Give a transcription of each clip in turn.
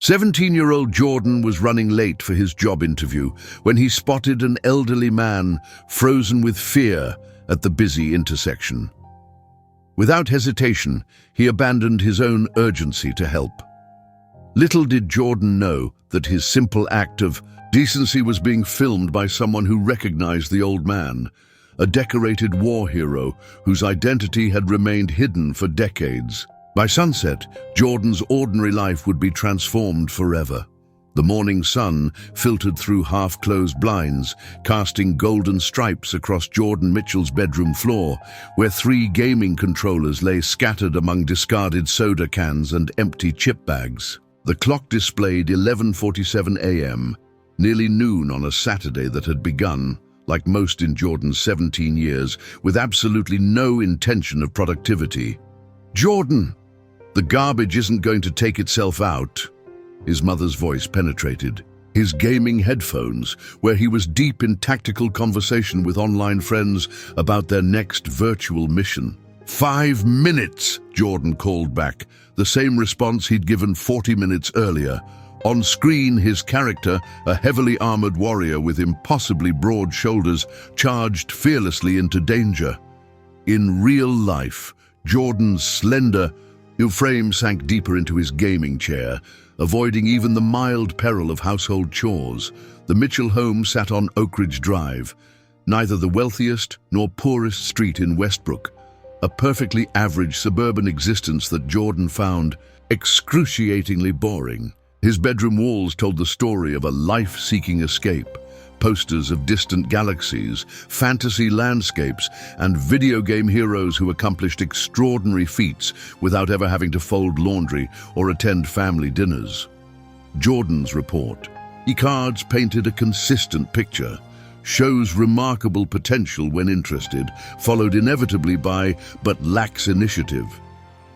17-year-old Jordan was running late for his job interview when he spotted an elderly man frozen with fear at the busy intersection. Without hesitation, he abandoned his own urgency to help. Little did Jordan know that his simple act of decency was being filmed by someone who recognized the old man, a decorated war hero whose identity had remained hidden for decades. By sunset, Jordan's ordinary life would be transformed forever. The morning sun filtered through half-closed blinds, casting golden stripes across Jordan Mitchell's bedroom floor, where 3 gaming controllers lay scattered among discarded soda cans and empty chip bags. The clock displayed 11:47 a.m., nearly noon on a Saturday that had begun, like most in Jordan's 17 years, with absolutely no intention of productivity. "Jordan, the garbage isn't going to take itself out." His mother's voice penetrated. His gaming headphones, where he was deep in tactical conversation with online friends about their next virtual mission. "5 minutes, Jordan called back, the same response he'd given 40 minutes earlier. On screen, his character, a heavily armored warrior with impossibly broad shoulders, charged fearlessly into danger. In real life, Jordan's slender frame sank deeper into his gaming chair, avoiding even the mild peril of household chores. The Mitchell home sat on Oak Ridge Drive, neither the wealthiest nor poorest street in Westbrook, a perfectly average suburban existence that Jordan found excruciatingly boring. His bedroom walls told the story of a life-seeking escape. Posters of distant galaxies, fantasy landscapes, and video game heroes who accomplished extraordinary feats without ever having to fold laundry or attend family dinners. Jordan's report. E-cards painted a consistent picture. Shows remarkable potential when interested, followed inevitably by but lax initiative.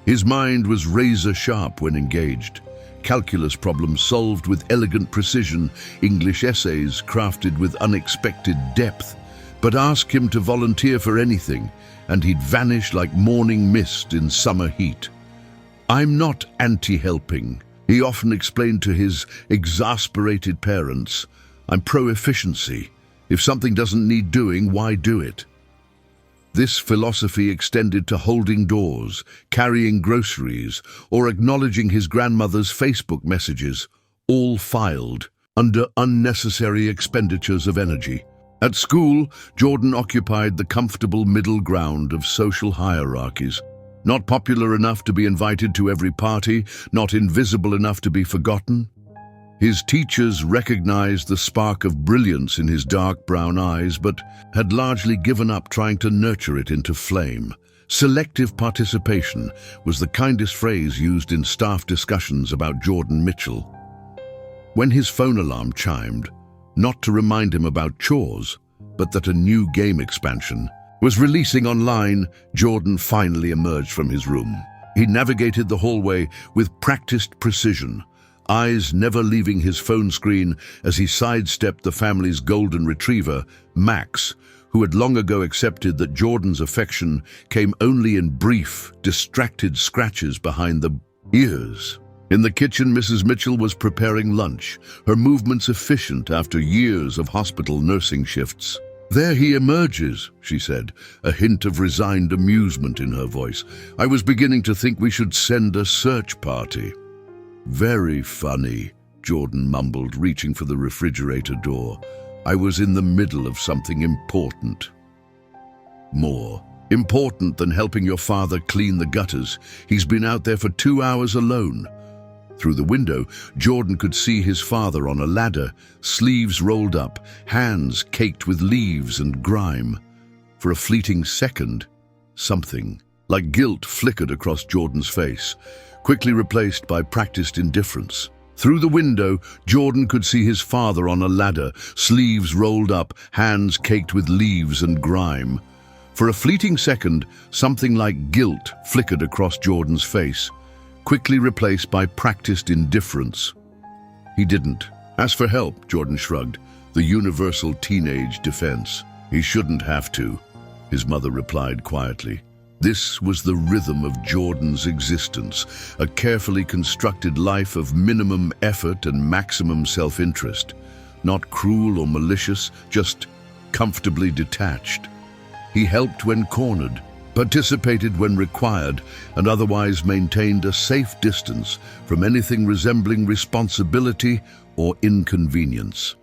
His mind was razor-sharp when engaged. Calculus problems solved with elegant precision, English essays crafted with unexpected depth. But ask him to volunteer for anything, and he'd vanish like morning mist in summer heat. "I'm not anti-helping," he often explained to his exasperated parents. "I'm pro-efficiency. If something doesn't need doing, why do it?" This philosophy extended to holding doors, carrying groceries, or acknowledging his grandmother's Facebook messages, all filed under unnecessary expenditures of energy. At school, Jordan occupied the comfortable middle ground of social hierarchies. Not popular enough to be invited to every party, not invisible enough to be forgotten. His teachers recognized the spark of brilliance in his dark brown eyes, but had largely given up trying to nurture it into flame. Selective participation was the kindest phrase used in staff discussions about Jordan Mitchell. When his phone alarm chimed, not to remind him about chores, but that a new game expansion was releasing online, Jordan finally emerged from his room. He navigated the hallway with practiced precision, eyes never leaving his phone screen as he sidestepped the family's golden retriever, Max, who had long ago accepted that Jordan's affection came only in brief, distracted scratches behind the ears. In the kitchen, Mrs. Mitchell was preparing lunch, her movements efficient after years of hospital nursing shifts. "There he emerges," she said, a hint of resigned amusement in her voice. "I was beginning to think we should send a search party." "Very funny," Jordan mumbled, reaching for the refrigerator door. "I was in the middle of something important." "More important than helping your father clean the gutters. He's been out there for 2 hours alone." Through the window, Jordan could see his father on a ladder, sleeves rolled up, hands caked with leaves and grime. For a fleeting second, something like guilt flickered across Jordan's face, quickly replaced by practiced indifference. Through the window, Jordan could see his father on a ladder, sleeves rolled up, hands caked with leaves and grime. For a fleeting second, something like guilt flickered across Jordan's face, quickly replaced by practiced indifference. He didn't ask for help, Jordan shrugged, the universal teenage defense. "He shouldn't have to," his mother replied quietly. This was the rhythm of Jordan's existence, a carefully constructed life of minimum effort and maximum self-interest. Not cruel or malicious, just comfortably detached. He helped when cornered, participated when required, and otherwise maintained a safe distance from anything resembling responsibility or inconvenience.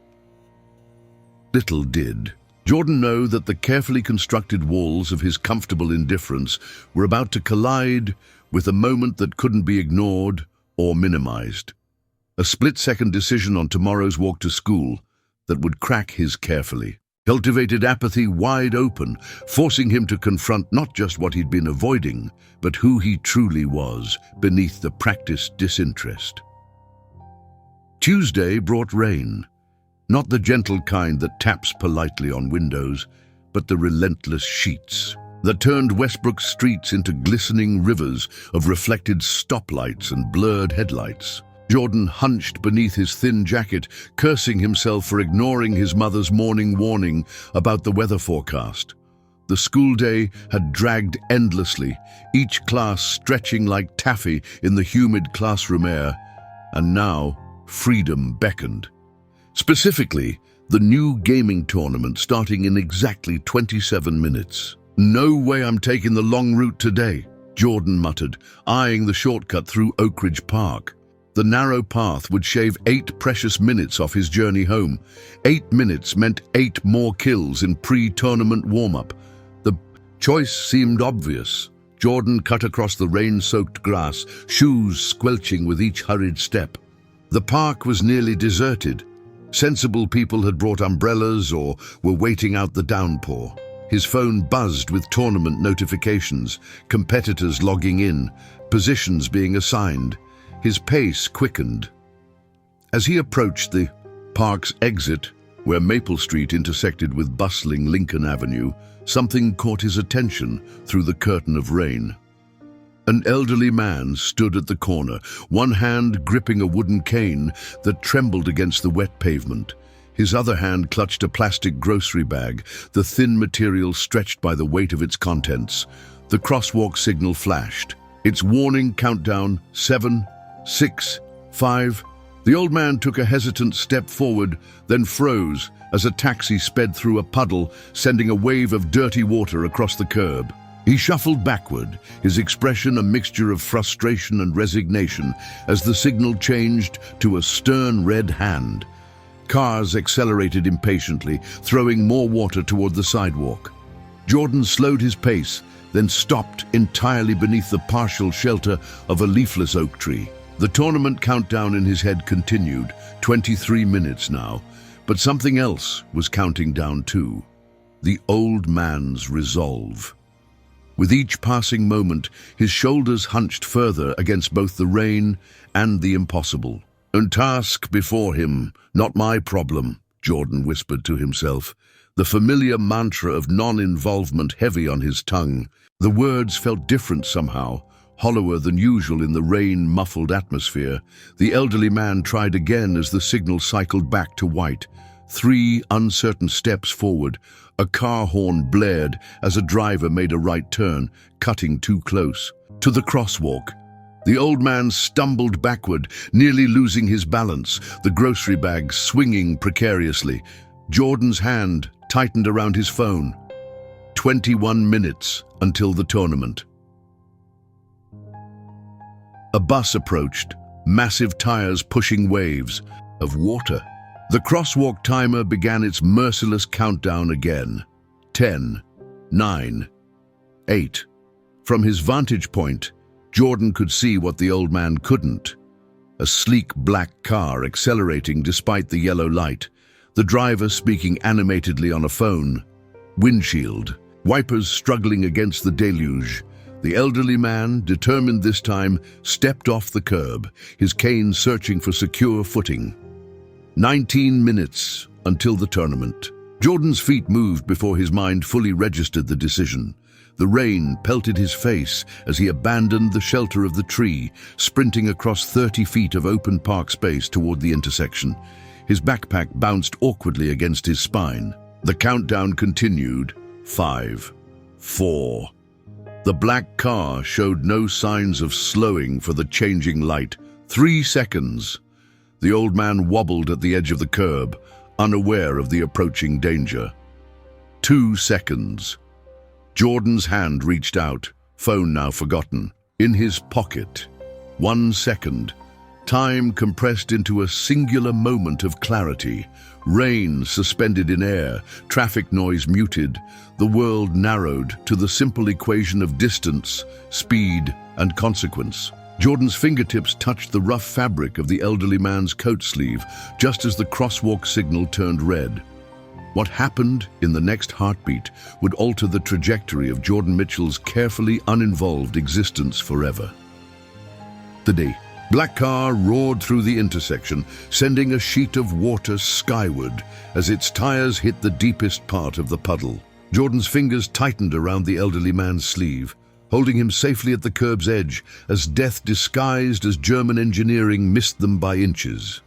Little did Jordan know that the carefully constructed walls of his comfortable indifference were about to collide with a moment that couldn't be ignored or minimized. A split-second decision on tomorrow's walk to school that would crack his carefully cultivated apathy wide open, forcing him to confront not just what he'd been avoiding, but who he truly was beneath the practiced disinterest. Tuesday brought rain. Not the gentle kind that taps politely on windows, but the relentless sheets that turned Westbrook's streets into glistening rivers of reflected stoplights and blurred headlights. Jordan hunched beneath his thin jacket, cursing himself for ignoring his mother's morning warning about the weather forecast. The school day had dragged endlessly, each class stretching like taffy in the humid classroom air, and now freedom beckoned. Specifically, the new gaming tournament starting in exactly 27 minutes. "No way I'm taking the long route today," Jordan muttered, eyeing the shortcut through Oak Ridge Park. The narrow path would shave 8 precious minutes off his journey home. 8 minutes meant 8 more kills in pre-tournament warm-up. The choice seemed obvious. Jordan cut across the rain-soaked grass, shoes squelching with each hurried step. The park was nearly deserted. Sensible people had brought umbrellas or were waiting out the downpour. His phone buzzed with tournament notifications, competitors logging in, positions being assigned. His pace quickened. As he approached the park's exit, where Maple Street intersected with bustling Lincoln Avenue, something caught his attention through the curtain of rain. An elderly man stood at the corner, one hand gripping a wooden cane that trembled against the wet pavement. His other hand clutched a plastic grocery bag, the thin material stretched by the weight of its contents. The crosswalk signal flashed. Its warning countdown: 7, 6, 5. The old man took a hesitant step forward, then froze as a taxi sped through a puddle, sending a wave of dirty water across the curb. He shuffled backward, his expression a mixture of frustration and resignation as the signal changed to a stern red hand. Cars accelerated impatiently, throwing more water toward the sidewalk. Jordan slowed his pace, then stopped entirely beneath the partial shelter of a leafless oak tree. The tournament countdown in his head continued, 23 minutes now, but something else was counting down too. The old man's resolve. With each passing moment, his shoulders hunched further against both the rain and the impossible. "A task before him, not my problem," Jordan whispered to himself, the familiar mantra of non-involvement heavy on his tongue. The words felt different somehow, hollower than usual in the rain-muffled atmosphere. The elderly man tried again as the signal cycled back to white. 3 uncertain steps forward. A car horn blared as a driver made a right turn, cutting too close to the crosswalk. The old man stumbled backward, nearly losing his balance, the grocery bag swinging precariously. Jordan's hand tightened around his phone. 21 minutes until the tournament. A bus approached, massive tires pushing waves of water. The crosswalk timer began its merciless countdown again. 10, 9, 8. From his vantage point, Jordan could see what the old man couldn't. A sleek black car accelerating despite the yellow light. The driver speaking animatedly on a phone. Windshield, wipers struggling against the deluge. The elderly man, determined this time, stepped off the curb, his cane searching for secure footing. 19 minutes until the tournament. Jordan's feet moved before his mind fully registered the decision. The rain pelted his face as he abandoned the shelter of the tree, sprinting across 30 feet of open park space toward the intersection. His backpack bounced awkwardly against his spine. The countdown continued. 5, 4, The black car showed no signs of slowing for the changing light. 3 seconds. The old man wobbled at the edge of the curb, unaware of the approaching danger. 2 seconds. Jordan's hand reached out, phone now forgotten. In his pocket. 1 second. Time compressed into a singular moment of clarity. Rain suspended in air, traffic noise muted. The world narrowed to the simple equation of distance, speed, and consequence. Jordan's fingertips touched the rough fabric of the elderly man's coat sleeve, just as the crosswalk signal turned red. What happened in the next heartbeat would alter the trajectory of Jordan Mitchell's carefully uninvolved existence forever. The black car roared through the intersection, sending a sheet of water skyward as its tires hit the deepest part of the puddle. Jordan's fingers tightened around the elderly man's sleeve, holding him safely at the curb's edge as death disguised as German engineering missed them by inches.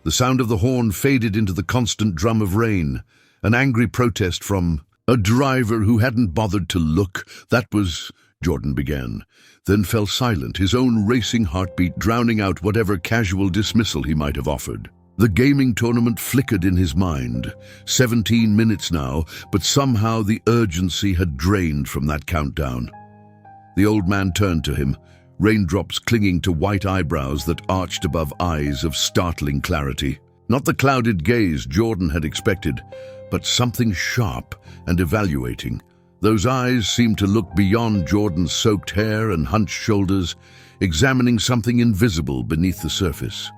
The sound of the horn faded into the constant drum of rain, an angry protest from a driver who hadn't bothered to look. That was, Jordan began, then fell silent, his own racing heartbeat drowning out whatever casual dismissal he might have offered. The gaming tournament flickered in his mind. 17 minutes now, but somehow the urgency had drained from that countdown. The old man turned to him, raindrops clinging to white eyebrows that arched above eyes of startling clarity. Not the clouded gaze Jordan had expected, but something sharp and evaluating. Those eyes seemed to look beyond Jordan's soaked hair and hunched shoulders, examining something invisible beneath the surface.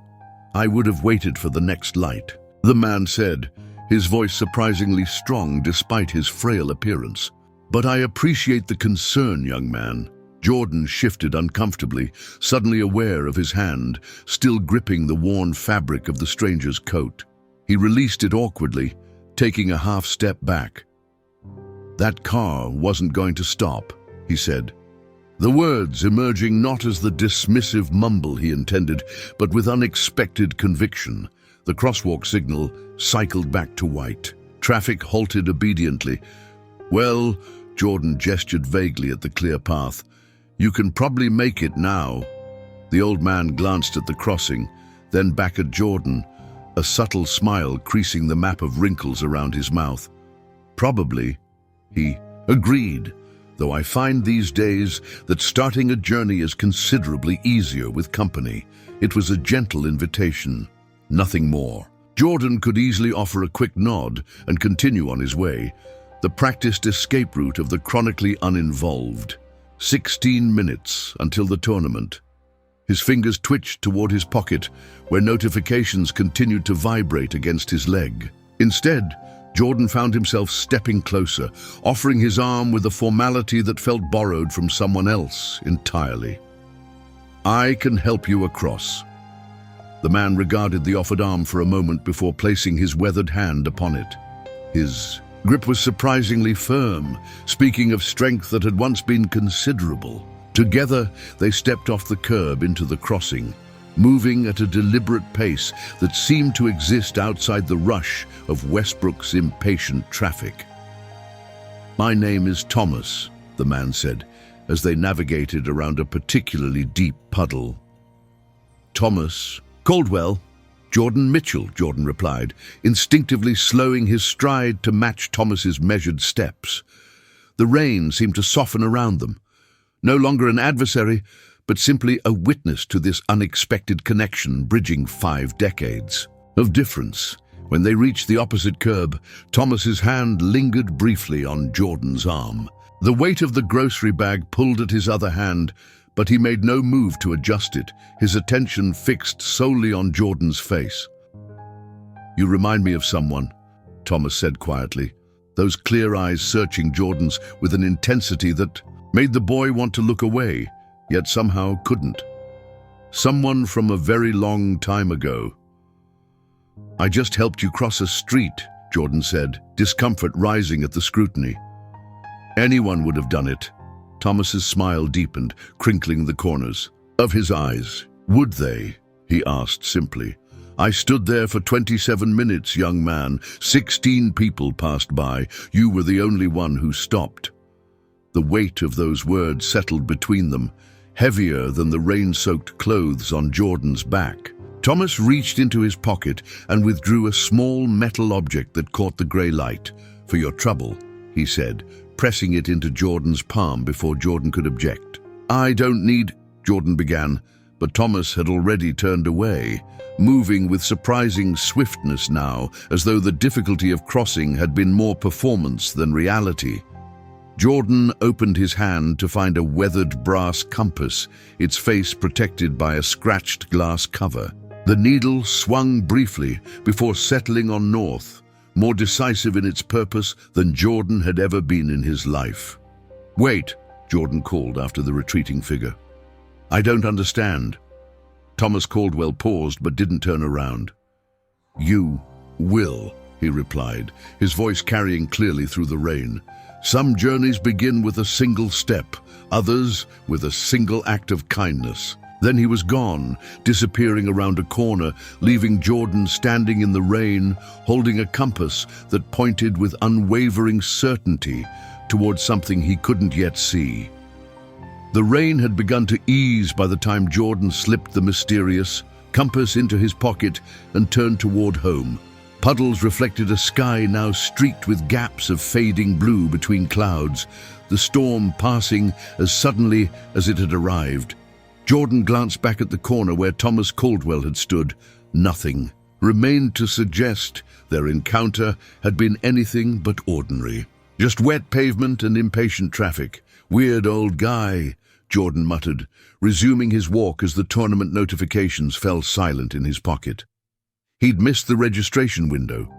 "I would have waited for the next light," the man said, his voice surprisingly strong despite his frail appearance. "But I appreciate the concern, young man." Jordan shifted uncomfortably, suddenly aware of his hand, still gripping the worn fabric of the stranger's coat. He released it awkwardly, taking a half step back. "That car wasn't going to stop," he said. The words emerging not as the dismissive mumble he intended, but with unexpected conviction. The crosswalk signal cycled back to white. Traffic halted obediently. "Well," Jordan gestured vaguely at the clear path, "you can probably make it now." The old man glanced at the crossing, then back at Jordan, a subtle smile creasing the map of wrinkles around his mouth. "Probably," he agreed, "though I find these days that starting a journey is considerably easier with company." It was a gentle invitation, nothing more. Jordan could easily offer a quick nod and continue on his way, the practiced escape route of the chronically uninvolved. 16 minutes until the tournament. His fingers twitched toward his pocket, where notifications continued to vibrate against his leg. Instead, Jordan found himself stepping closer, offering his arm with a formality that felt borrowed from someone else entirely. "I can help you across." The man regarded the offered arm for a moment before placing his weathered hand upon it. His grip was surprisingly firm, speaking of strength that had once been considerable. Together, they stepped off the curb into the crossing, moving at a deliberate pace that seemed to exist outside the rush of Westbrook's impatient traffic. "My name is Thomas," the man said, as they navigated around a particularly deep puddle. "Thomas Caldwell." "Jordan Mitchell," Jordan replied, instinctively slowing his stride to match Thomas's measured steps. The rain seemed to soften around them. No longer an adversary, but simply a witness to this unexpected connection bridging 5 decades of difference. When they reached the opposite curb, Thomas's hand lingered briefly on Jordan's arm. The weight of the grocery bag pulled at his other hand, but he made no move to adjust it, his attention fixed solely on Jordan's face. "You remind me of someone," Thomas said quietly, those clear eyes searching Jordan's with an intensity that made the boy want to look away, yet somehow couldn't. "Someone from a very long time ago." "I just helped you cross a street," Jordan said, discomfort rising at the scrutiny. "Anyone would have done it." Thomas's smile deepened, crinkling the corners of his eyes. "Would they?" he asked simply. "I stood there for 27 minutes, young man. 16 people passed by. You were the only one who stopped." The weight of those words settled between them, heavier than the rain-soaked clothes on Jordan's back. Thomas reached into his pocket and withdrew a small metal object that caught the grey light. "For your trouble," he said, pressing it into Jordan's palm before Jordan could object. "I don't need," Jordan began, but Thomas had already turned away, moving with surprising swiftness now, as though the difficulty of crossing had been more performance than reality. Jordan opened his hand to find a weathered brass compass, its face protected by a scratched glass cover. The needle swung briefly before settling on north, more decisive in its purpose than Jordan had ever been in his life. "Wait," Jordan called after the retreating figure. "I don't understand." Thomas Caldwell paused but didn't turn around. "You will," he replied, his voice carrying clearly through the rain. "Some journeys begin with a single step, others with a single act of kindness." Then he was gone, disappearing around a corner, leaving Jordan standing in the rain, holding a compass that pointed with unwavering certainty towards something he couldn't yet see. The rain had begun to ease by the time Jordan slipped the mysterious compass into his pocket and turned toward home. Puddles reflected a sky now streaked with gaps of fading blue between clouds, the storm passing as suddenly as it had arrived. Jordan glanced back at the corner where Thomas Caldwell had stood. Nothing remained to suggest their encounter had been anything but ordinary. Just wet pavement and impatient traffic. "Weird old guy," Jordan muttered, resuming his walk as the tournament notifications fell silent in his pocket. He'd missed the registration window.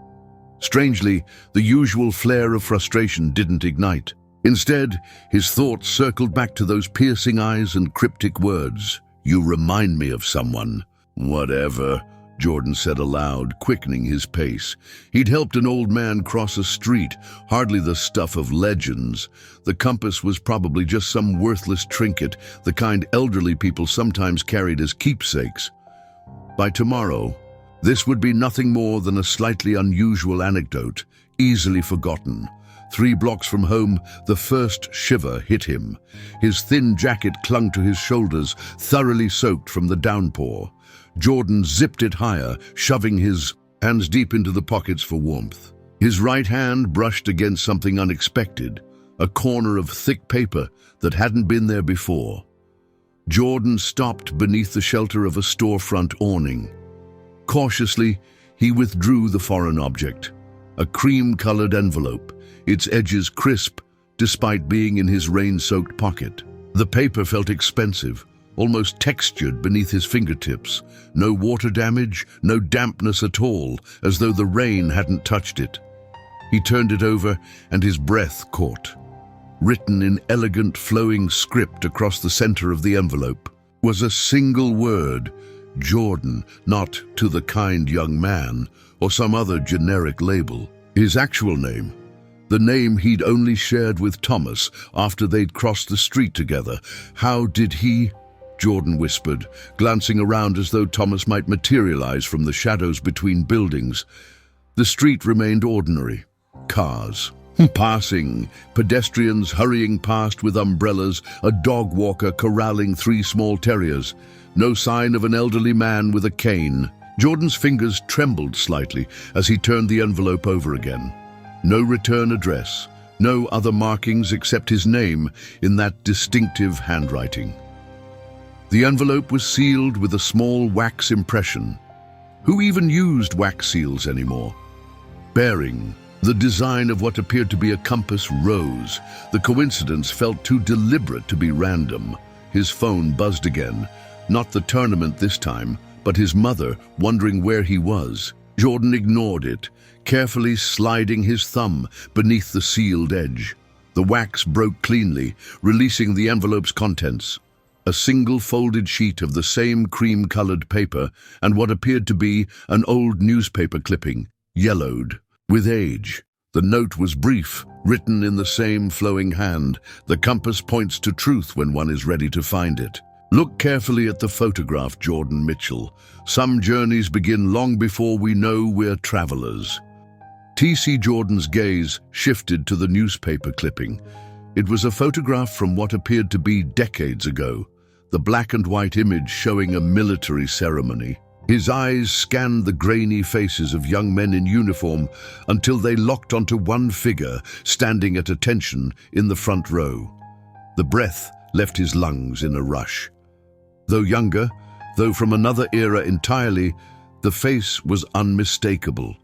Strangely, the usual flare of frustration didn't ignite. Instead, his thoughts circled back to those piercing eyes and cryptic words. "You remind me of someone." "Whatever," Jordan said aloud, quickening his pace. He'd helped an old man cross a street, hardly the stuff of legends. The compass was probably just some worthless trinket, the kind elderly people sometimes carried as keepsakes. By tomorrow, this would be nothing more than a slightly unusual anecdote, easily forgotten. 3 blocks from home, the first shiver hit him. His thin jacket clung to his shoulders, thoroughly soaked from the downpour. Jordan zipped it higher, shoving his hands deep into the pockets for warmth. His right hand brushed against something unexpected, a corner of thick paper that hadn't been there before. Jordan stopped beneath the shelter of a storefront awning. Cautiously, he withdrew the foreign object, a cream-colored envelope, its edges crisp despite being in his rain-soaked pocket. The paper felt expensive, almost textured beneath his fingertips. No water damage, no dampness at all, as though the rain hadn't touched it. He turned it over and his breath caught. Written in elegant, flowing script across the center of the envelope was a single word, Jordan, not "to the kind young man" or some other generic label. His actual name. The name he'd only shared with Thomas after they'd crossed the street together. How did he? Jordan whispered, glancing around as though Thomas might materialize from the shadows between buildings. The street remained ordinary. Cars passing, pedestrians hurrying past with umbrellas, a dog walker corralling 3 small terriers. No sign of an elderly man with a cane. Jordan's fingers trembled slightly as he turned the envelope over again. No return address, no other markings except his name in that distinctive handwriting. The envelope was sealed with a small wax impression. Who even used wax seals anymore? Bearing the design of what appeared to be a compass rose. The coincidence felt too deliberate to be random. His phone buzzed again. Not the tournament this time, but his mother wondering where he was. Jordan ignored it, carefully sliding his thumb beneath the sealed edge. The wax broke cleanly, releasing the envelope's contents. A single folded sheet of the same cream-colored paper and what appeared to be an old newspaper clipping, yellowed with age. The note was brief, written in the same flowing hand. The compass points to truth when one is ready to find it. Look carefully at the photograph, Jordan Mitchell. Some journeys begin long before we know we're travelers. T.C. Jordan's gaze shifted to the newspaper clipping. It was a photograph from what appeared to be decades ago, the black and white image showing a military ceremony. His eyes scanned the grainy faces of young men in uniform until they locked onto one figure standing at attention in the front row. The breath left his lungs in a rush. Though younger, though from another era entirely, the face was unmistakable.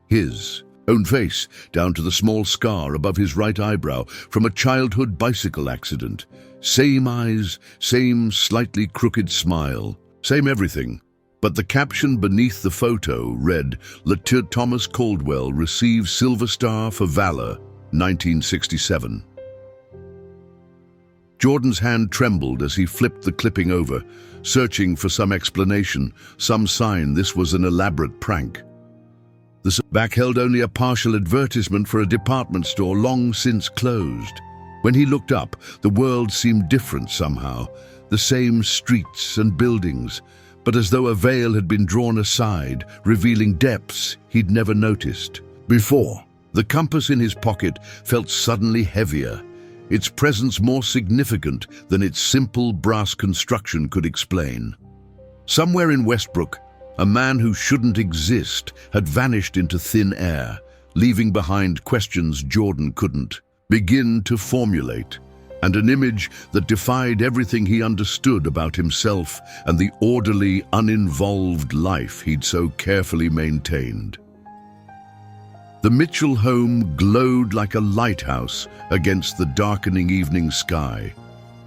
His own face, down to the small scar above his right eyebrow from a childhood bicycle accident. Same eyes, same slightly crooked smile, same everything. But the caption beneath the photo read, "Lieutenant Thomas Caldwell receives Silver Star for Valor, 1967. Jordan's hand trembled as he flipped the clipping over, searching for some explanation, some sign this was an elaborate prank. The back held only a partial advertisement for a department store long since closed. When he looked up, the world seemed different somehow, the same streets and buildings, but as though a veil had been drawn aside, revealing depths he'd never noticed before. The compass in his pocket felt suddenly heavier, its presence more significant than its simple brass construction could explain. Somewhere in Westbrook, a man who shouldn't exist had vanished into thin air, leaving behind questions Jordan couldn't begin to formulate, and an image that defied everything he understood about himself and the orderly, uninvolved life he'd so carefully maintained. The Mitchell home glowed like a lighthouse against the darkening evening sky,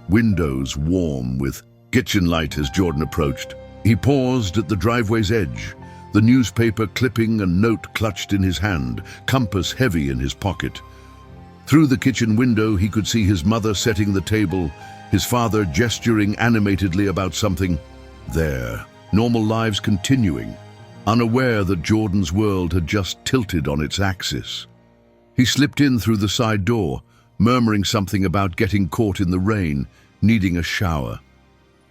windows warm with kitchen light as Jordan approached. He paused at the driveway's edge, the newspaper clipping and note clutched in his hand, compass heavy in his pocket. Through the kitchen window, he could see his mother setting the table, his father gesturing animatedly about something. There, normal lives continuing, unaware that Jordan's world had just tilted on its axis. He slipped in through the side door, murmuring something about getting caught in the rain, needing a shower.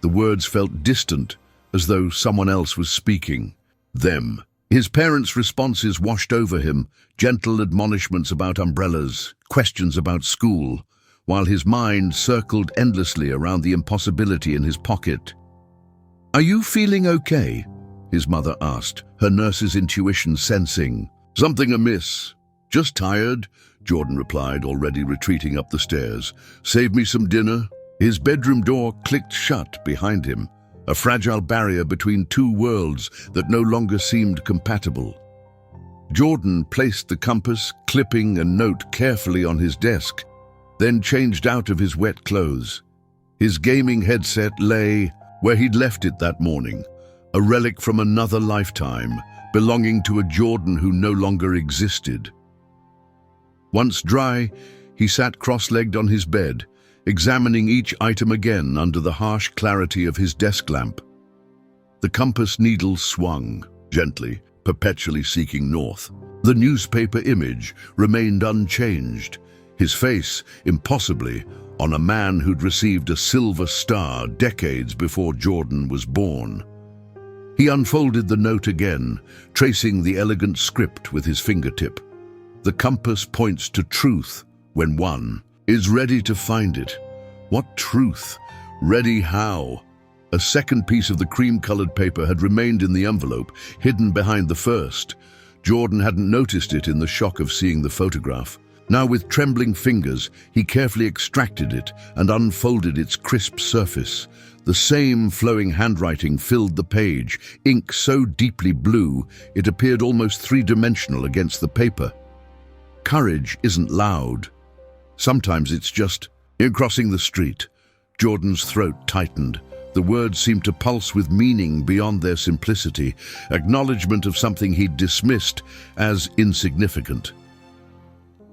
The words felt distant, as though someone else was speaking. Them. His parents' responses washed over him, gentle admonishments about umbrellas, questions about school, while his mind circled endlessly around the impossibility in his pocket. "Are you feeling okay?" his mother asked, her nurse's intuition sensing. "Something amiss. Just tired," Jordan replied, already retreating up the stairs. "Save me some dinner." His bedroom door clicked shut behind him, a fragile barrier between two worlds that no longer seemed compatible. Jordan placed the compass, clipping, and note carefully on his desk, then changed out of his wet clothes. His gaming headset lay where he'd left it that morning, a relic from another lifetime, belonging to a Jordan who no longer existed. Once dry, he sat cross-legged on his bed, examining each item again under the harsh clarity of his desk lamp. The compass needle swung, gently, perpetually seeking north. The newspaper image remained unchanged, his face, impossibly, on a man who'd received a Silver Star decades before Jordan was born. He unfolded the note again, tracing the elegant script with his fingertip. The compass points to truth when one is ready to find it. What truth? Ready how? A second piece of the cream-colored paper had remained in the envelope, hidden behind the first. Jordan hadn't noticed it in the shock of seeing the photograph. Now, with trembling fingers, he carefully extracted it and unfolded its crisp surface. The same flowing handwriting filled the page, ink so deeply blue it appeared almost three-dimensional against the paper. Courage isn't loud. Sometimes it's just, in crossing the street. Jordan's throat tightened. The words seemed to pulse with meaning beyond their simplicity, acknowledgement of something he'd dismissed as insignificant.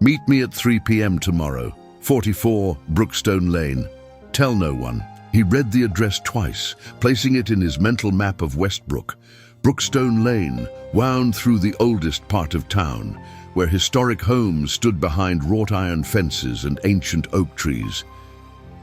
"Meet me at 3 p.m. tomorrow, 44 Brookstone Lane. Tell no one." He read the address twice, placing it in his mental map of Westbrook. Brookstone Lane wound through the oldest part of town, where historic homes stood behind wrought iron fences and ancient oak trees.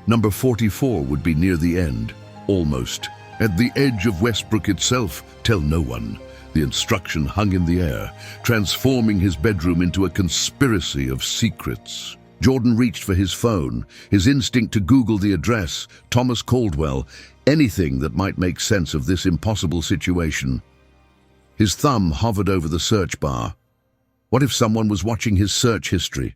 Number 44 would be near the end, almost. At the edge of Westbrook itself, tell no one. The instruction hung in the air, transforming his bedroom into a conspiracy of secrets. Jordan reached for his phone, his instinct to Google the address, Thomas Caldwell, anything that might make sense of this impossible situation. His thumb hovered over the search bar. What if someone was watching his search history?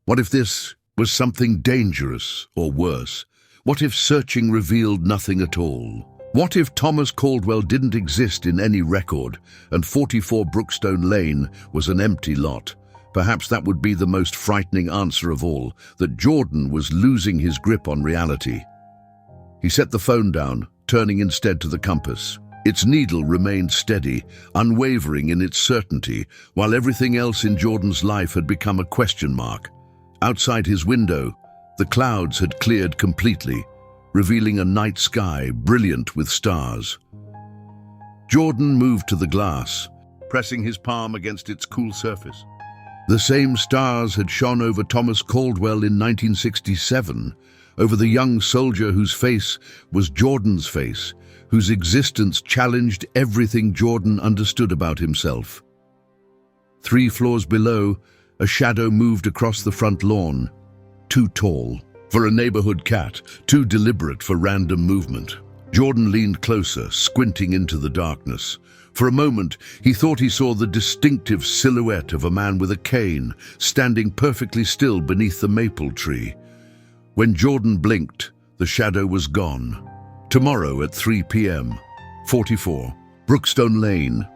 What if this was something dangerous or worse? What if searching revealed nothing at all? What if Thomas Caldwell didn't exist in any record and 44 Brookstone Lane was an empty lot? Perhaps that would be the most frightening answer of all, that Jordan was losing his grip on reality. He set the phone down, turning instead to the compass. Its needle remained steady, unwavering in its certainty, while everything else in Jordan's life had become a question mark. Outside his window, the clouds had cleared completely, revealing a night sky brilliant with stars. Jordan moved to the glass, pressing his palm against its cool surface. The same stars had shone over Thomas Caldwell in 1967, over the young soldier whose face was Jordan's face, whose existence challenged everything Jordan understood about himself. 3 floors below, a shadow moved across the front lawn, too tall for a neighborhood cat, too deliberate for random movement. Jordan leaned closer, squinting into the darkness. For a moment, he thought he saw the distinctive silhouette of a man with a cane, standing perfectly still beneath the maple tree. When Jordan blinked, the shadow was gone. Tomorrow at 3 p.m., 44, Brookstone Lane.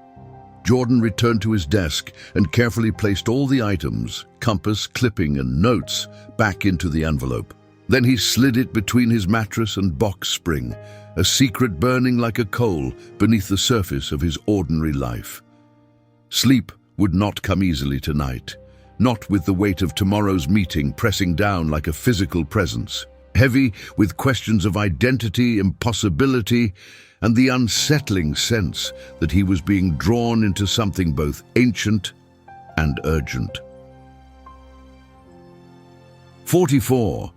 Jordan returned to his desk and carefully placed all the items, compass, clipping, and notes, back into the envelope. Then he slid it between his mattress and box spring, a secret burning like a coal beneath the surface of his ordinary life. Sleep would not come easily tonight, not with the weight of tomorrow's meeting pressing down like a physical presence, heavy with questions of identity, impossibility, and the unsettling sense that he was being drawn into something both ancient and urgent. 44.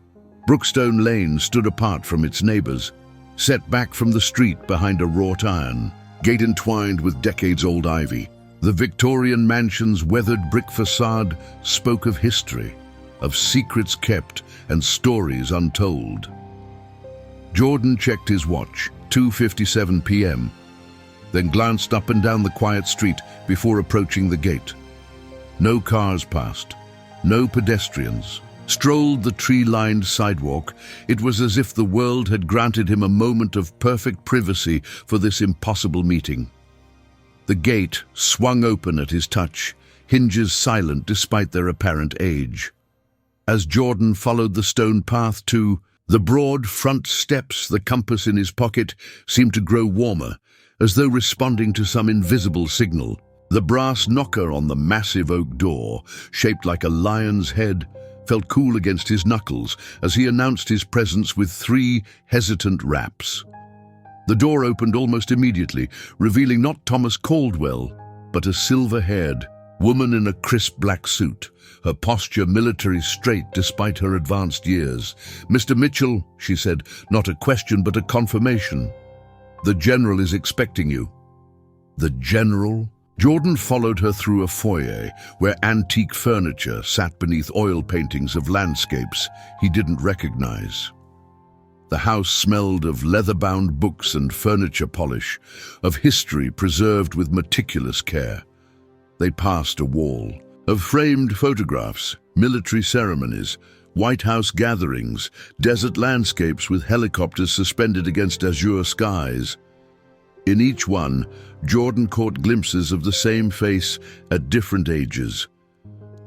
Brookstone Lane stood apart from its neighbors, set back from the street behind a wrought iron gate entwined with decades-old ivy. The Victorian mansion's weathered brick facade spoke of history, of secrets kept and stories untold. Jordan checked his watch, 2:57 p.m., then glanced up and down the quiet street before approaching the gate. No cars passed, no pedestrians. Strolled the tree-lined sidewalk, it was as if the world had granted him a moment of perfect privacy for this impossible meeting. The gate swung open at his touch, hinges silent despite their apparent age. As Jordan followed the stone path to the broad front steps, the compass in his pocket seemed to grow warmer, as though responding to some invisible signal. The brass knocker on the massive oak door, shaped like a lion's head, felt cool against his knuckles as he announced his presence with 3 hesitant raps. The door opened almost immediately, revealing not Thomas Caldwell, but a silver-haired woman in a crisp black suit, her posture military straight despite her advanced years. "Mr. Mitchell," she said, not a question but a confirmation. "The general is expecting you." The general? Jordan followed her through a foyer where antique furniture sat beneath oil paintings of landscapes he didn't recognize. The house smelled of leather-bound books and furniture polish, of history preserved with meticulous care. They passed a wall of framed photographs, military ceremonies, White House gatherings, desert landscapes with helicopters suspended against azure skies. In each one, Jordan caught glimpses of the same face at different ages.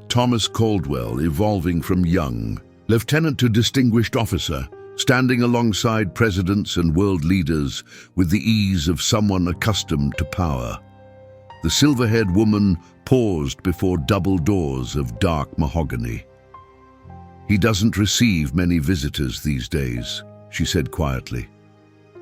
Thomas Caldwell, evolving from young lieutenant to distinguished officer, standing alongside presidents and world leaders with the ease of someone accustomed to power. The silver-haired woman paused before double doors of dark mahogany. "He doesn't receive many visitors these days," she said quietly.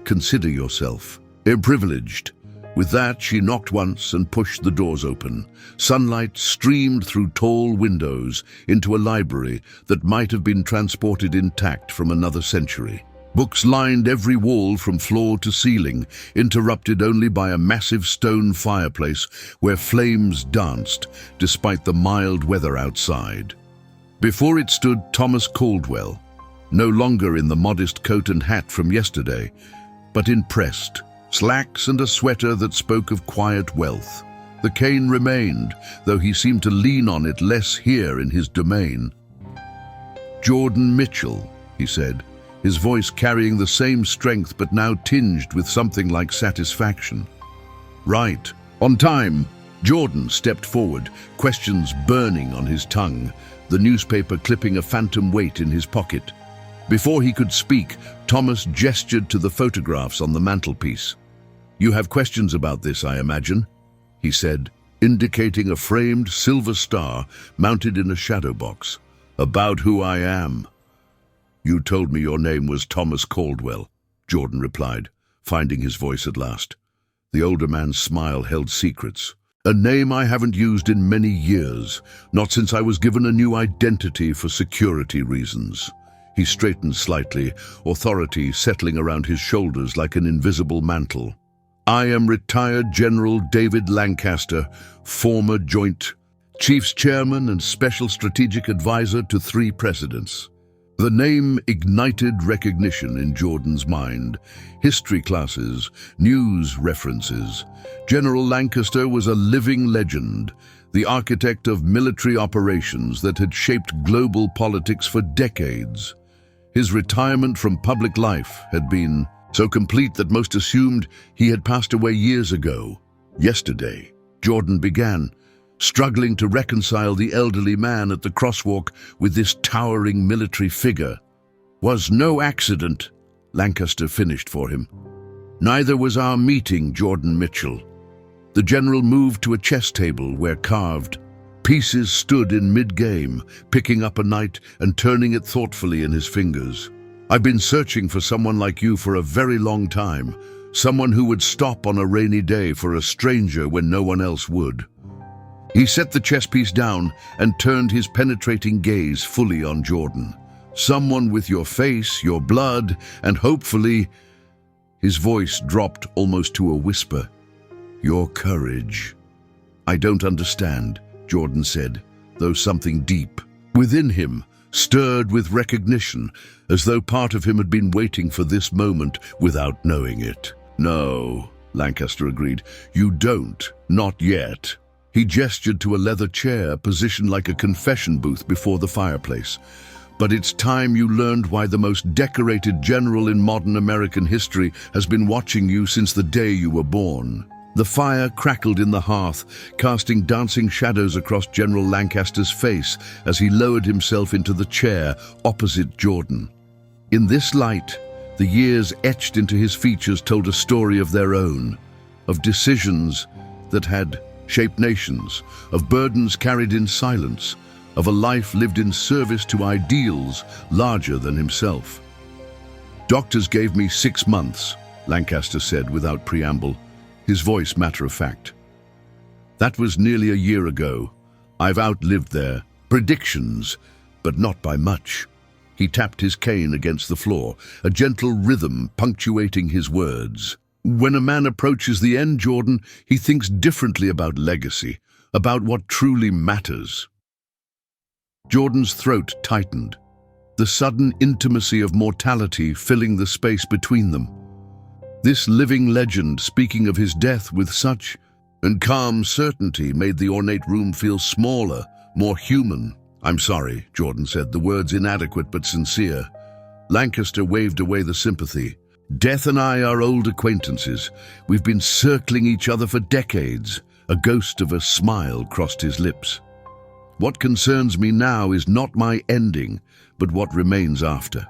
"Consider yourself privileged." With that, she knocked once and pushed the doors open. Sunlight streamed through tall windows into a library that might have been transported intact from another century. Books lined every wall from floor to ceiling, interrupted only by a massive stone fireplace where flames danced despite the mild weather outside. Before it stood Thomas Caldwell, no longer in the modest coat and hat from yesterday, but in pressed slacks and a sweater that spoke of quiet wealth. The cane remained, though he seemed to lean on it less here in his domain. "Jordan Mitchell," he said, his voice carrying the same strength but now tinged with something like satisfaction. "Right. On time." Jordan stepped forward, questions burning on his tongue, the newspaper clipping a phantom weight in his pocket. Before he could speak, Thomas gestured to the photographs on the mantelpiece. "You have questions about this, I imagine," he said, indicating a framed silver star mounted in a shadow box. "About who I am." "You told me your name was Thomas Caldwell," Jordan replied, finding his voice at last. The older man's smile held secrets. "A name I haven't used in many years, not since I was given a new identity for security reasons." He straightened slightly, authority settling around his shoulders like an invisible mantle. "I am retired General David Lancaster, former Joint Chiefs Chairman and Special Strategic Advisor to 3 presidents." The name ignited recognition in Jordan's mind. History classes, news references. General Lancaster was a living legend, the architect of military operations that had shaped global politics for decades. His retirement from public life had been so complete that most assumed he had passed away years ago. Yesterday, Jordan began, struggling to reconcile the elderly man at the crosswalk with this towering military figure. "Was no accident," Lancaster finished for him. "Neither was our meeting, Jordan Mitchell." The general moved to a chess table where carved pieces stood in mid-game, picking up a knight and turning it thoughtfully in his fingers. "I've been searching for someone like you for a very long time, someone who would stop on a rainy day for a stranger when no one else would." He set the chess piece down and turned his penetrating gaze fully on Jordan. "Someone with your face, your blood, and hopefully—" His voice dropped almost to a whisper. "Your courage." "I don't understand," Jordan said, though something deep within him stirred with recognition, as though part of him had been waiting for this moment without knowing it. "No," Lancaster agreed. "You don't. Not yet." He gestured to a leather chair positioned like a confession booth before the fireplace. "But it's time you learned why the most decorated general in modern American history has been watching you since the day you were born." The fire crackled in the hearth, casting dancing shadows across General Lancaster's face as he lowered himself into the chair opposite Jordan. In this light, the years etched into his features told a story of their own, of decisions that had shaped nations, of burdens carried in silence, of a life lived in service to ideals larger than himself. "Doctors gave me 6 months, Lancaster said without preamble, his voice matter-of-fact. "That was nearly a year ago. I've outlived their predictions, but not by much." He tapped his cane against the floor, a gentle rhythm punctuating his words. "When a man approaches the end, Jordan, he thinks differently about legacy, about what truly matters." Jordan's throat tightened, the sudden intimacy of mortality filling the space between them. This living legend speaking of his death with such and calm certainty made the ornate room feel smaller, more human. "I'm sorry," Jordan said, the words inadequate but sincere. Lancaster waved away the sympathy. "Death and I are old acquaintances. We've been circling each other for decades." A ghost of a smile crossed his lips. "What concerns me now is not my ending, but what remains after."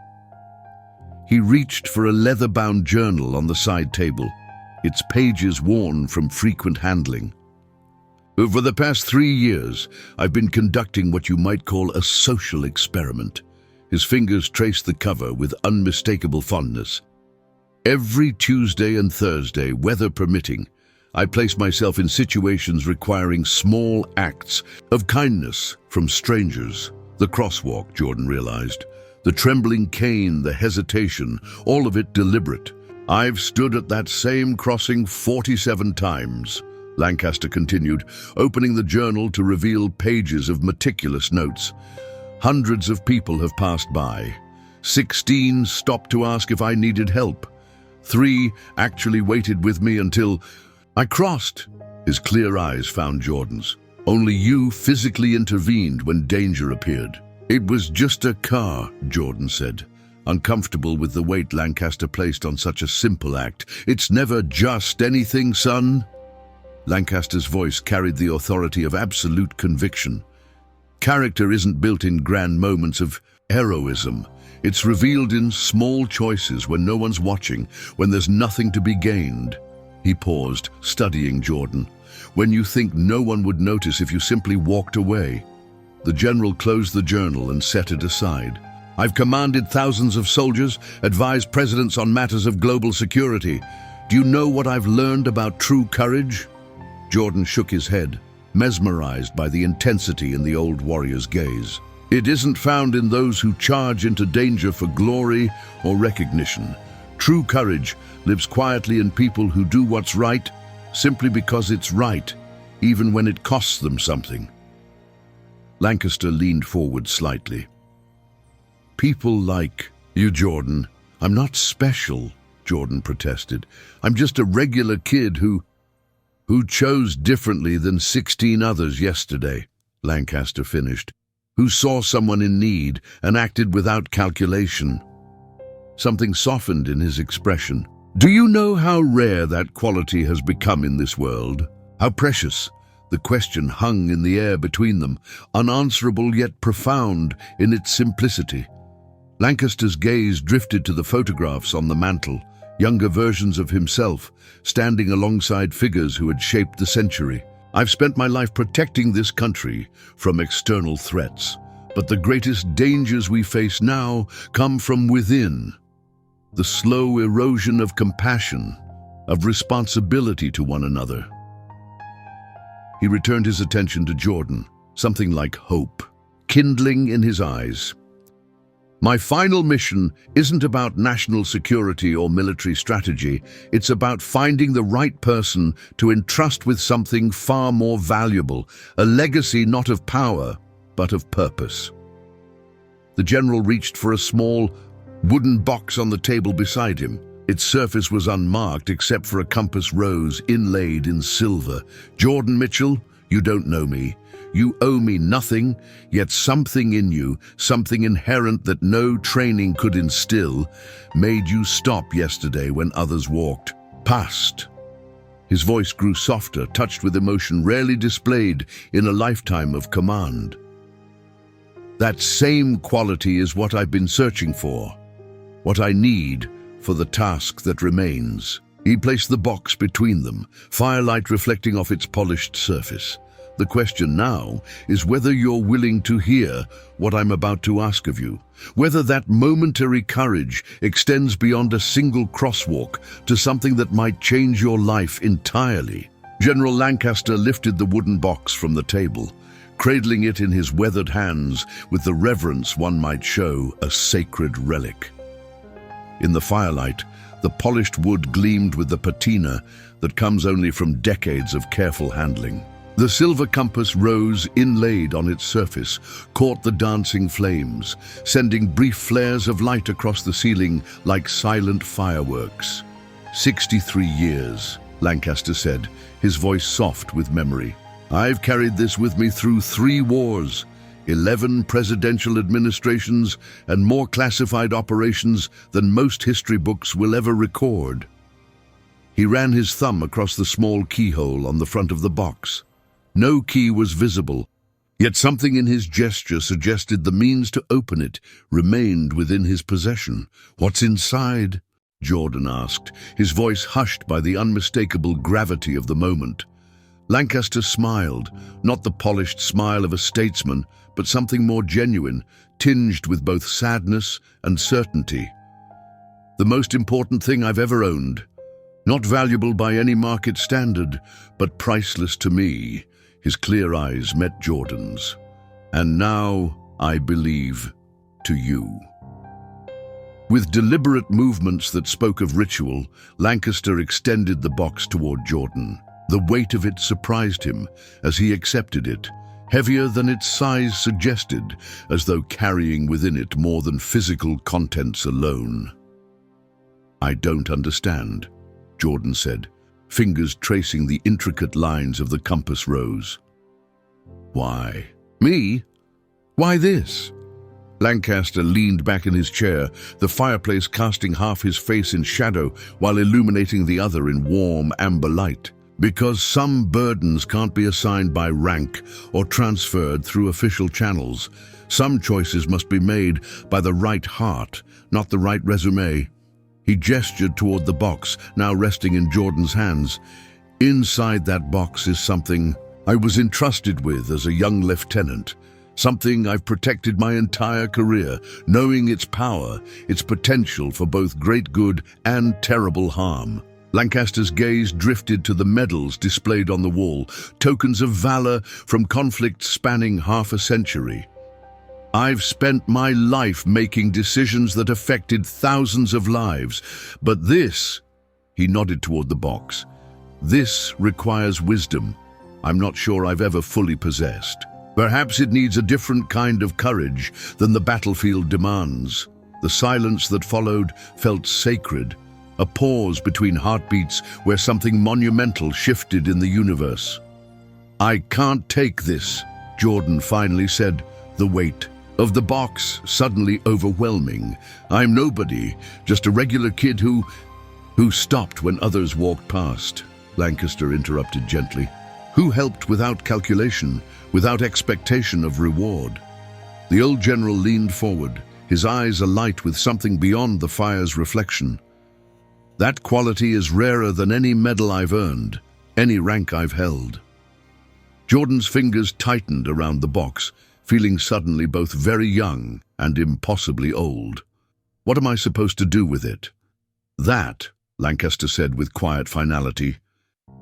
He reached for a leather-bound journal on the side table, its pages worn from frequent handling. "Over the past 3 years, I've been conducting what you might call a social experiment." His fingers traced the cover with unmistakable fondness. "Every Tuesday and Thursday, weather permitting, I place myself in situations requiring small acts of kindness from strangers." The crosswalk, Jordan realized. The trembling cane, the hesitation, all of it deliberate. "I've stood at that same crossing 47 times, Lancaster continued, opening the journal to reveal pages of meticulous notes. Hundreds of people have passed by. 16 stopped to ask if I needed help. 3 actually waited with me until I crossed. His clear eyes found Jordan's. Only you physically intervened when danger appeared. It was just a car, Jordan said, uncomfortable with the weight Lancaster placed on such a simple act. It's never just anything, son. Lancaster's voice carried the authority of absolute conviction. Character isn't built in grand moments of heroism. It's revealed in small choices when no one's watching, when there's nothing to be gained. He paused, studying Jordan. When you think no one would notice if you simply walked away. The general closed the journal and set it aside. I've commanded thousands of soldiers, advised presidents on matters of global security. Do you know what I've learned about true courage? Jordan shook his head, mesmerized by the intensity in the old warrior's gaze. It isn't found in those who charge into danger for glory or recognition. True courage lives quietly in people who do what's right simply because it's right, even when it costs them something. Lancaster leaned forward slightly. People like you, Jordan. I'm not special, Jordan protested. I'm just a regular kid who chose differently than 16 others yesterday, Lancaster finished, who saw someone in need and acted without calculation. Something softened in his expression. Do you know how rare that quality has become in this world? How precious? The question hung in the air between them, unanswerable yet profound in its simplicity. Lancaster's gaze drifted to the photographs on the mantel, younger versions of himself, standing alongside figures who had shaped the century. I've spent my life protecting this country from external threats, but the greatest dangers we face now come from within. The slow erosion of compassion, of responsibility to one another. He returned his attention to Jordan, something like hope, kindling in his eyes. My final mission isn't about national security or military strategy. It's about finding the right person to entrust with something far more valuable, a legacy not of power, but of purpose. The general reached for a small, wooden box on the table beside him. Its surface was unmarked except for a compass rose inlaid in silver. Jordan Mitchell, you don't know me. You owe me nothing, yet something in you, something inherent that no training could instill, made you stop yesterday when others walked past. His voice grew softer, touched with emotion rarely displayed in a lifetime of command. That same quality is what I've been searching for, what I need for the task that remains. He placed the box between them, firelight reflecting off its polished surface. The question now is whether you're willing to hear what I'm about to ask of you, whether that momentary courage extends beyond a single crosswalk to something that might change your life entirely. General Lancaster lifted the wooden box from the table, cradling it in his weathered hands with the reverence one might show a sacred relic. In the firelight, the polished wood gleamed with the patina that comes only from decades of careful handling. The silver compass rose inlaid on its surface caught the dancing flames, sending brief flares of light across the ceiling like silent fireworks. 63 years, Lancaster said, his voice soft with memory. I've carried this with me through 3 wars, 11 presidential administrations, and more classified operations than most history books will ever record. He ran his thumb across the small keyhole on the front of the box. No key was visible, yet something in his gesture suggested the means to open it remained within his possession. What's inside? Jordan asked, his voice hushed by the unmistakable gravity of the moment. Lancaster smiled, not the polished smile of a statesman, but something more genuine, tinged with both sadness and certainty. The most important thing I've ever owned. Not valuable by any market standard, but priceless to me. His clear eyes met Jordan's. And now, I believe, to you. With deliberate movements that spoke of ritual, Lancaster extended the box toward Jordan. The weight of it surprised him as he accepted it, heavier than its size suggested, as though carrying within it more than physical contents alone. "I don't understand," Jordan said, fingers tracing the intricate lines of the compass rose. "Why? Me? Why this?" Lancaster leaned back in his chair, the fireplace casting half his face in shadow while illuminating the other in warm amber light. "Because some burdens can't be assigned by rank or transferred through official channels. Some choices must be made by the right heart, not the right resume." He gestured toward the box, now resting in Jordan's hands. "Inside that box is something I was entrusted with as a young lieutenant. Something I've protected my entire career, knowing its power, its potential for both great good and terrible harm." Lancaster's gaze drifted to the medals displayed on the wall, tokens of valor from conflicts spanning half a century. "I've spent my life making decisions that affected thousands of lives, but this," he nodded toward the box, "this requires wisdom I'm not sure I've ever fully possessed. Perhaps it needs a different kind of courage than the battlefield demands." The silence that followed felt sacred, a pause between heartbeats where something monumental shifted in the universe. "I can't take this," Jordan finally said, the weight of the box suddenly overwhelming. "I'm nobody, just a regular kid who stopped when others walked past," Lancaster interrupted gently. "Who helped without calculation, without expectation of reward." The old general leaned forward, his eyes alight with something beyond the fire's reflection. "That quality is rarer than any medal I've earned, any rank I've held." Jordan's fingers tightened around the box, feeling suddenly both very young and impossibly old. "What am I supposed to do with it?" "That," Lancaster said with quiet finality,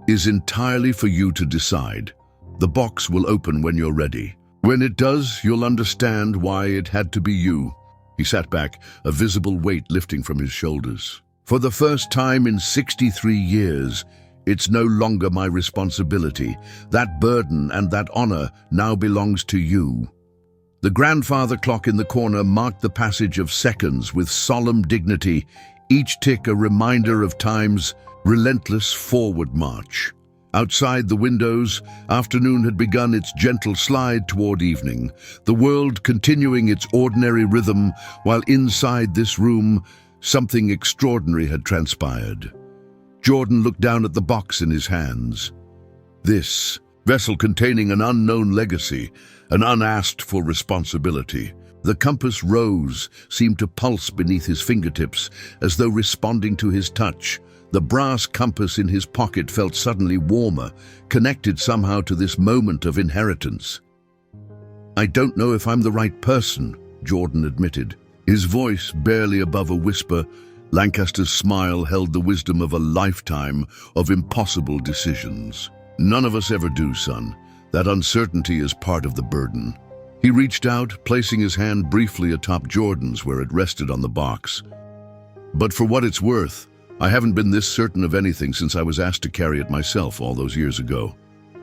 "is entirely for you to decide. The box will open when you're ready. When it does, you'll understand why it had to be you." He sat back, a visible weight lifting from his shoulders. "For the first time in 63 years, it's no longer my responsibility. That burden and that honor now belongs to you." The grandfather clock in the corner marked the passage of seconds with solemn dignity, each tick a reminder of time's relentless forward march. Outside the windows, afternoon had begun its gentle slide toward evening, the world continuing its ordinary rhythm, while inside this room, something extraordinary had transpired. Jordan looked down at the box in his hands. This vessel containing an unknown legacy, an unasked-for responsibility. The compass rose, seemed to pulse beneath his fingertips, as though responding to his touch. The brass compass in his pocket felt suddenly warmer, connected somehow to this moment of inheritance. "I don't know if I'm the right person," Jordan admitted, his voice barely above a whisper. Lancaster's smile held the wisdom of a lifetime of impossible decisions. "None of us ever do, son. That uncertainty is part of the burden." He reached out, placing his hand briefly atop Jordan's where it rested on the box. "But for what it's worth, I haven't been this certain of anything since I was asked to carry it myself all those years ago."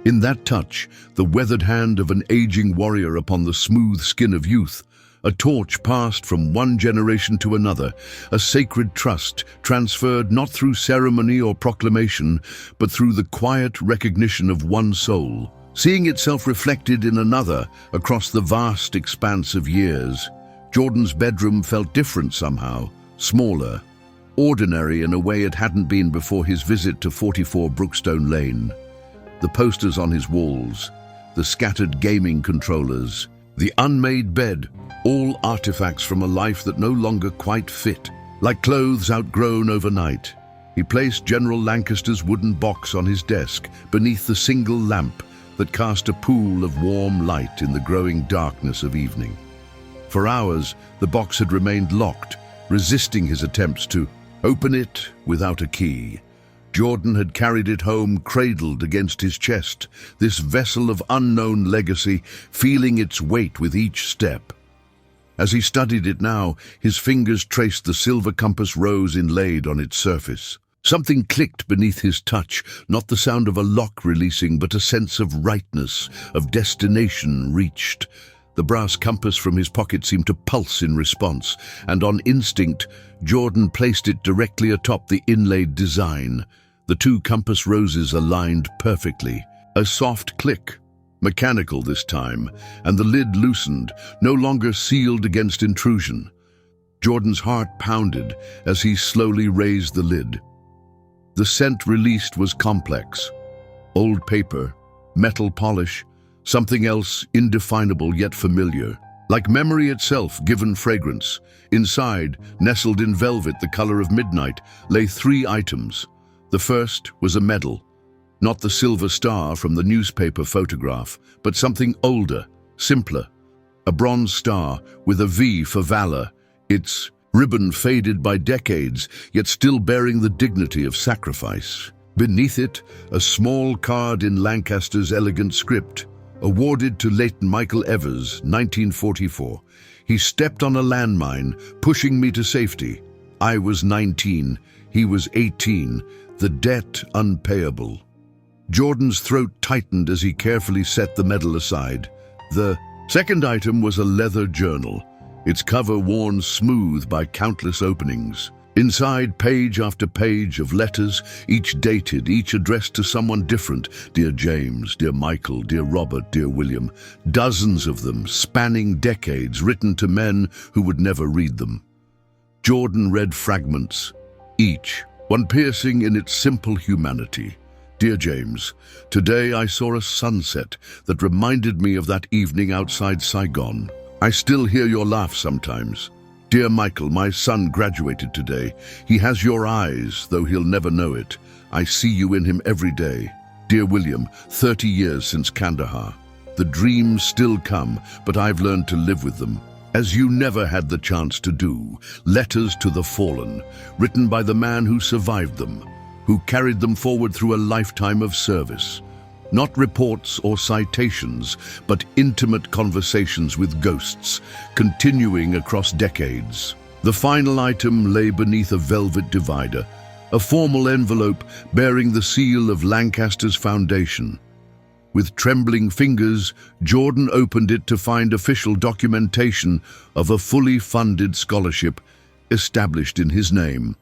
In that touch, the weathered hand of an aging warrior upon the smooth skin of youth, a torch passed from one generation to another, a sacred trust transferred not through ceremony or proclamation, but through the quiet recognition of one soul, seeing itself reflected in another across the vast expanse of years. Jordan's bedroom felt different somehow, smaller, ordinary in a way it hadn't been before his visit to 44 Brookstone Lane. The posters on his walls, the scattered gaming controllers, the unmade bed, all artifacts from a life that no longer quite fit, like clothes outgrown overnight. He placed General Lancaster's wooden box on his desk, beneath the single lamp that cast a pool of warm light in the growing darkness of evening. For hours, the box had remained locked, resisting his attempts to open it without a key. Jordan had carried it home, cradled against his chest, this vessel of unknown legacy, feeling its weight with each step. As he studied it now, his fingers traced the silver compass rose inlaid on its surface. Something clicked beneath his touch, not the sound of a lock releasing, but a sense of rightness, of destination reached. The brass compass from his pocket seemed to pulse in response, and on instinct, Jordan placed it directly atop the inlaid design. The two compass roses aligned perfectly. A soft click, mechanical this time, and the lid loosened, no longer sealed against intrusion. Jordan's heart pounded as he slowly raised the lid. The scent released was complex. Old paper, metal polish, something else indefinable yet familiar. Like memory itself given fragrance. Inside, nestled in velvet the color of midnight, lay 3 items. The first was a medal. Not the silver star from the newspaper photograph, but something older, simpler. A bronze star with a V for valor, its ribbon faded by decades, yet still bearing the dignity of sacrifice. Beneath it, a small card in Lancaster's elegant script, awarded to late Michael Evers, 1944. He stepped on a landmine, pushing me to safety. I was 19, he was 18, the debt unpayable. Jordan's throat tightened as he carefully set the medal aside. The second item was a leather journal, its cover worn smooth by countless openings. Inside, page after page of letters, each dated, each addressed to someone different. Dear James, dear Michael, dear Robert, dear William. Dozens of them, spanning decades, written to men who would never read them. Jordan read fragments, each, one piercing in its simple humanity. Dear James, today I saw a sunset that reminded me of that evening outside Saigon. I still hear your laugh sometimes. Dear Michael, my son graduated today. He has your eyes, though he'll never know it. I see you in him every day. Dear William, 30 years since Kandahar. The dreams still come, but I've learned to live with them. As you never had the chance to do, letters to the fallen, written by the man who survived them, who carried them forward through a lifetime of service. Not reports or citations, but intimate conversations with ghosts, continuing across decades. The final item lay beneath a velvet divider, a formal envelope bearing the seal of Lancaster's Foundation. With trembling fingers, Jordan opened it to find official documentation of a fully funded scholarship established in his name.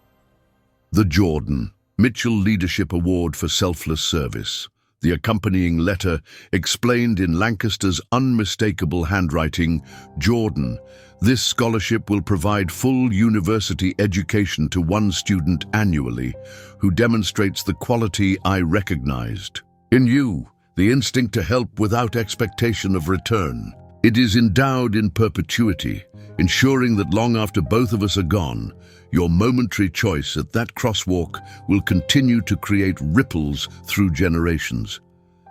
The Jordan Mitchell Leadership Award for Selfless Service. The accompanying letter explained in Lancaster's unmistakable handwriting, Jordan, this scholarship will provide full university education to one student annually who demonstrates the quality I recognized. In you, the instinct to help without expectation of return. It is endowed in perpetuity, ensuring that long after both of us are gone, your momentary choice at that crosswalk will continue to create ripples through generations.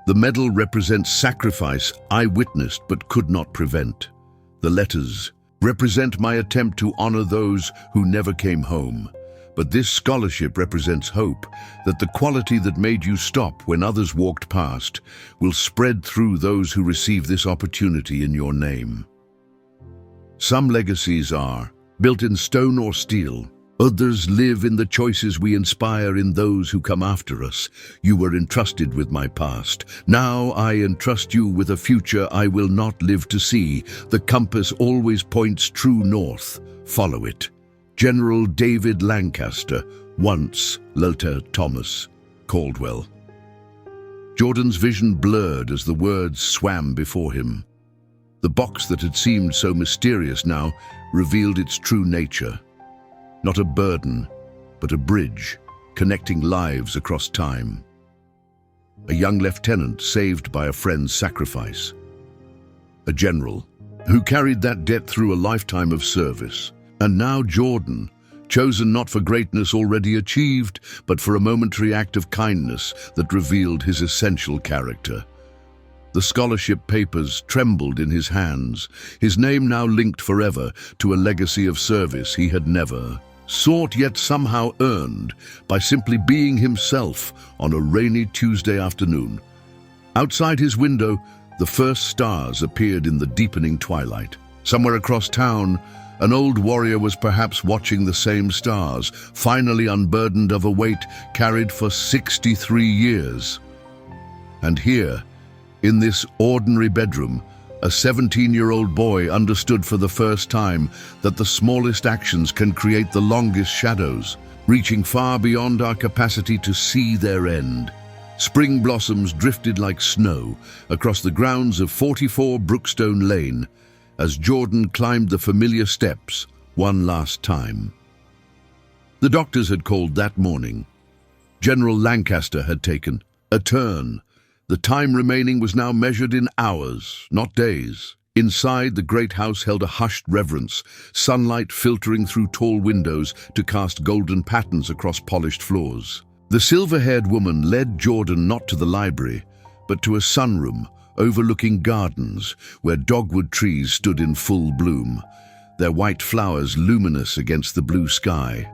The medal represents sacrifice I witnessed but could not prevent. The letters represent my attempt to honor those who never came home. But this scholarship represents hope that the quality that made you stop when others walked past will spread through those who receive this opportunity in your name. Some legacies are built in stone or steel. Others live in the choices we inspire in those who come after us. You were entrusted with my past. Now I entrust you with a future I will not live to see. The compass always points true north. Follow it. General David Lancaster, once Lothar Thomas Caldwell. Jordan's vision blurred as the words swam before him. The box that had seemed so mysterious now revealed its true nature. Not a burden, but a bridge connecting lives across time. A young lieutenant saved by a friend's sacrifice. A general who carried that debt through a lifetime of service. And now Jordan, chosen not for greatness already achieved, but for a momentary act of kindness that revealed his essential character. The scholarship papers trembled in his hands, his name now linked forever to a legacy of service he had never sought yet somehow earned by simply being himself on a rainy Tuesday afternoon. Outside his window, the first stars appeared in the deepening twilight. Somewhere across town, An old warrior was perhaps watching the same stars, finally unburdened of a weight carried for 63 years. And here, in this ordinary bedroom, a 17-year-old boy understood for the first time that the smallest actions can create the longest shadows, reaching far beyond our capacity to see their end. Spring blossoms drifted like snow across the grounds of 44 Brookstone Lane as Jordan climbed the familiar steps one last time. The doctors had called that morning. General Lancaster had taken a turn. The time remaining was now measured in hours, not days. Inside, the great house held a hushed reverence, sunlight filtering through tall windows to cast golden patterns across polished floors. The silver-haired woman led Jordan not to the library, but to a sunroom overlooking gardens where dogwood trees stood in full bloom, their white flowers luminous against the blue sky.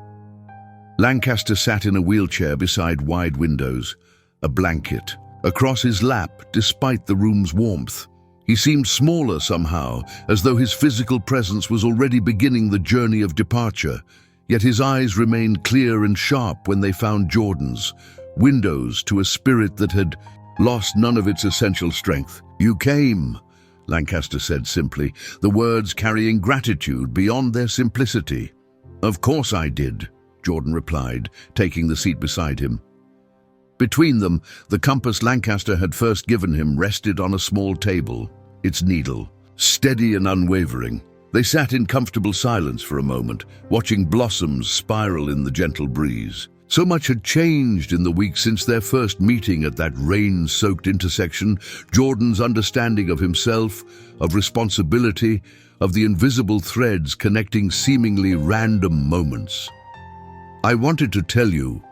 Lancaster sat in a wheelchair beside wide windows, a blanket across his lap despite the room's warmth. He seemed smaller somehow, as though his physical presence was already beginning the journey of departure, yet his eyes remained clear and sharp when they found Jordan's, windows to a spirit that had lost none of its essential strength. "You came," Lancaster said simply, the words carrying gratitude beyond their simplicity. "Of course I did," Jordan replied, taking the seat beside him. Between them, the compass Lancaster had first given him rested on a small table, its needle steady and unwavering. They sat in comfortable silence for a moment, watching blossoms spiral in the gentle breeze. So much had changed in the weeks since their first meeting at that rain-soaked intersection. Jordan's understanding of himself, of responsibility, of the invisible threads connecting seemingly random moments. "I wanted to tell you,"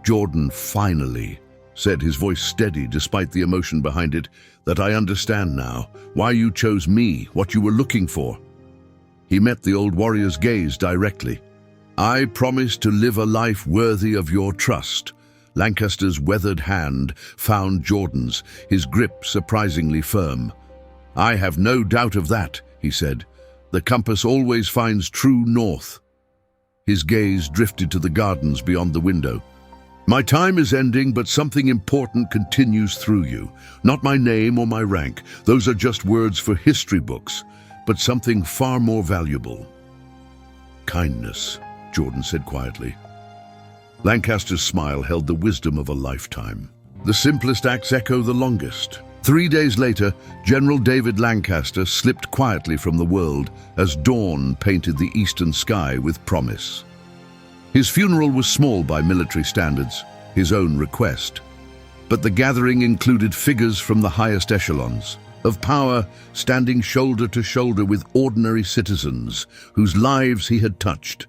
Jordan finally said, his voice steady despite the emotion behind it, "that I understand now why you chose me, what you were looking for." He met the old warrior's gaze directly. "I promise to live a life worthy of your trust." Lancaster's weathered hand found Jordan's, his grip surprisingly firm. "I have no doubt of that," he said. "The compass always finds true north." His gaze drifted to the gardens beyond the window. "My time is ending, but something important continues through you. Not my name or my rank, those are just words for history books, but something far more valuable." "Kindness," Jordan said quietly. Lancaster's smile held the wisdom of a lifetime. The simplest acts echo the longest. 3 days later, General David Lancaster slipped quietly from the world as dawn painted the eastern sky with promise. His funeral was small by military standards, his own request. But the gathering included figures from the highest echelons of power, standing shoulder to shoulder with ordinary citizens whose lives he had touched.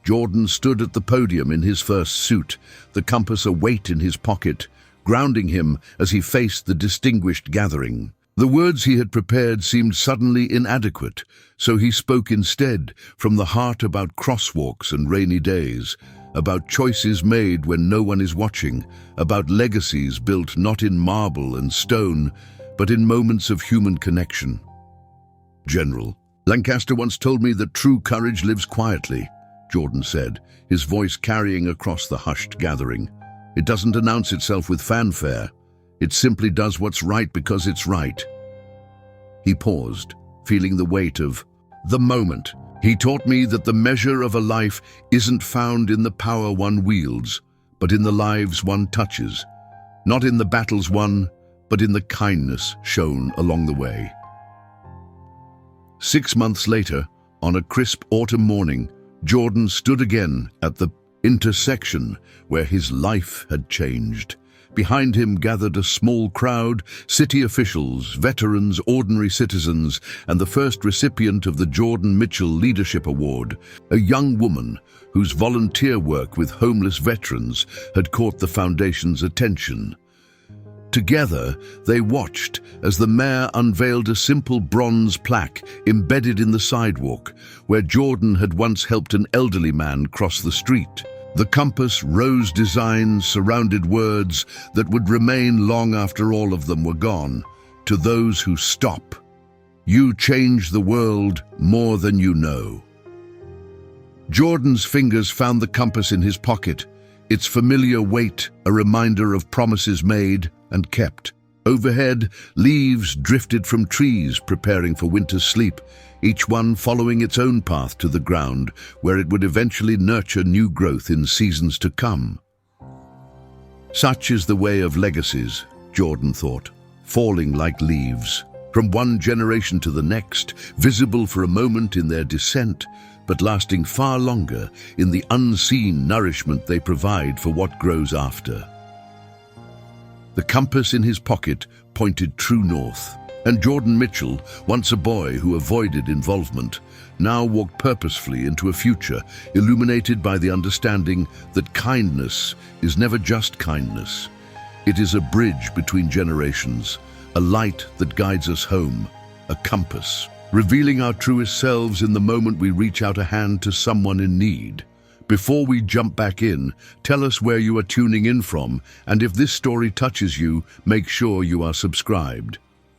Jordan stood at the podium in his first suit, the compass a weight in his pocket, grounding him as he faced the distinguished gathering. The words he had prepared seemed suddenly inadequate, so he spoke instead from the heart about crosswalks and rainy days, about choices made when no one is watching, about legacies built not in marble and stone, but in moments of human connection. "General, Lancaster once told me that true courage lives quietly," Jordan said, his voice carrying across the hushed gathering. "It doesn't announce itself with fanfare. It simply does what's right because it's right." He paused, feeling the weight of the moment. "He taught me that the measure of a life isn't found in the power one wields, but in the lives one touches. Not in the battles won, but in the kindness shown along the way." 6 months later, on a crisp autumn morning, Jordan stood again at the intersection where his life had changed. Behind him gathered a small crowd, city officials, veterans, ordinary citizens, and the first recipient of the Jordan Mitchell Leadership Award, a young woman whose volunteer work with homeless veterans had caught the foundation's attention. Together, they watched as the mayor unveiled a simple bronze plaque embedded in the sidewalk, where Jordan had once helped an elderly man cross the street. The compass rose design surrounded words that would remain long after all of them were gone. "To those who stop." You change the world more than you know. Jordan's fingers found the compass in his pocket, its familiar weight a reminder of promises made and kept. Overhead, leaves drifted from trees preparing for winter's sleep, each one following its own path to the ground, where it would eventually nurture new growth in seasons to come. Such is the way of legacies, Jordan thought, falling like leaves, from one generation to the next, visible for a moment in their descent, but lasting far longer in the unseen nourishment they provide for what grows after. The compass in his pocket pointed true north, and Jordan Mitchell, once a boy who avoided involvement, now walked purposefully into a future illuminated by the understanding that kindness is never just kindness. It is a bridge between generations, a light that guides us home, a compass, revealing our truest selves in the moment we reach out a hand to someone in need. Before we jump back in, tell us where you are tuning in from, and if this story touches you, make sure you are subscribed.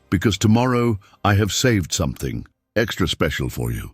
Because tomorrow I have saved something extra special for you.